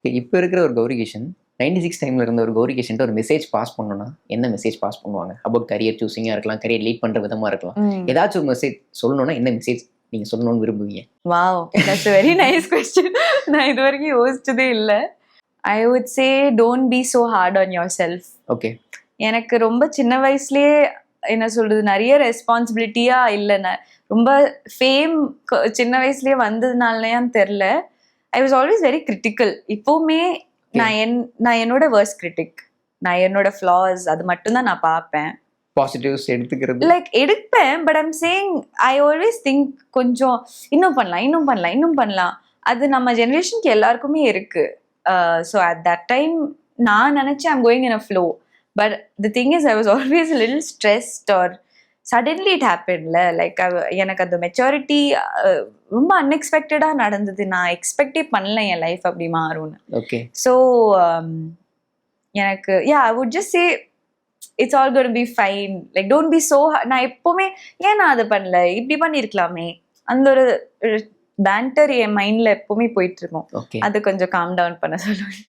இப்ப இருக்கிற ஒரு கௌரி கிஷன் 96 டைம்ல இருந்த ஒரு கௌரி கிஷன்ட்ட ஒரு மெசேஜ் பாஸ் பண்ணணும்னா என்ன மெசேஜ் பாஸ் பண்ணுவாங்க? அபௌட் கரியர் சூசிங்கா இருக்கலாம், கரியர் லீட் பண்ற விதமா இருக்கலாம். ஏதாச்சும் ஒரு மெசேஜ் சொல்லணும்னா என்ன மெசேஜ் நீங்க சொல்லணும்னு விரும்புவீங்க? Wow, that's a very nice question. நான் இது வரைக்கும் யோசிச்சதே இல்ல. I would say don't be so hard on yourself. Okay. எனக்கு ரொம்ப சின்ன வயசுலயே என்ன சொல்றது, நிறைய ரெஸ்பான்சிபிலிட்டியா இல்ல, ரொம்ப ஃபேம் சின்ன வயசுலயே வந்ததுனாலயான்னு தெரியல. ஐ வாஸ் ஆல்வேஸ் வெரி கிரிட்டிக்கல். இப்பவுமே நான் என்னோட வேர்ஸ்ட் கிரிட்டிக். நான் என்னோட ஃபிளாஸ் அது மட்டும் தான் நான் பார்ப்பேன். பாசிட்டிவ்ஸ் எடுத்துக்கிறது லைக் எடுப்பேன், but I'm saying I always think கொஞ்சம் இன்னும் பண்ணலாம். அது நம்ம ஜெனரேஷனுக்கு எல்லாருக்குமே இருக்கு. ஸோ அட் தட் டைம் நான் நினைச்சேன் I'm going in a flow. But the thing is I was always little stressed or suddenly it ஹேப்பன்ல. லைக் எனக்கு அந்த மெச்சூரிட்டி ரொம்ப அன்எக்ஸ்பெக்டடா நடந்தது. நான் எக்ஸ்பெக்டே பண்ணல என் லைஃப் அப்படி மாறும்னு. ஓகே. ஸோ எனக்கு I would just say it's all going to be fine. Like don't be so நான் எப்பவுமே ஏன் நான் அதை பண்ணல, இப்படி பண்ணிருக்கலாமே, அந்த ஒரு பேண்டர் என் மைண்ட்ல எப்பவுமே போயிட்டு இருக்கும். அது கொஞ்சம் காம் டவுன் பண்ண சொல்லுவேன்.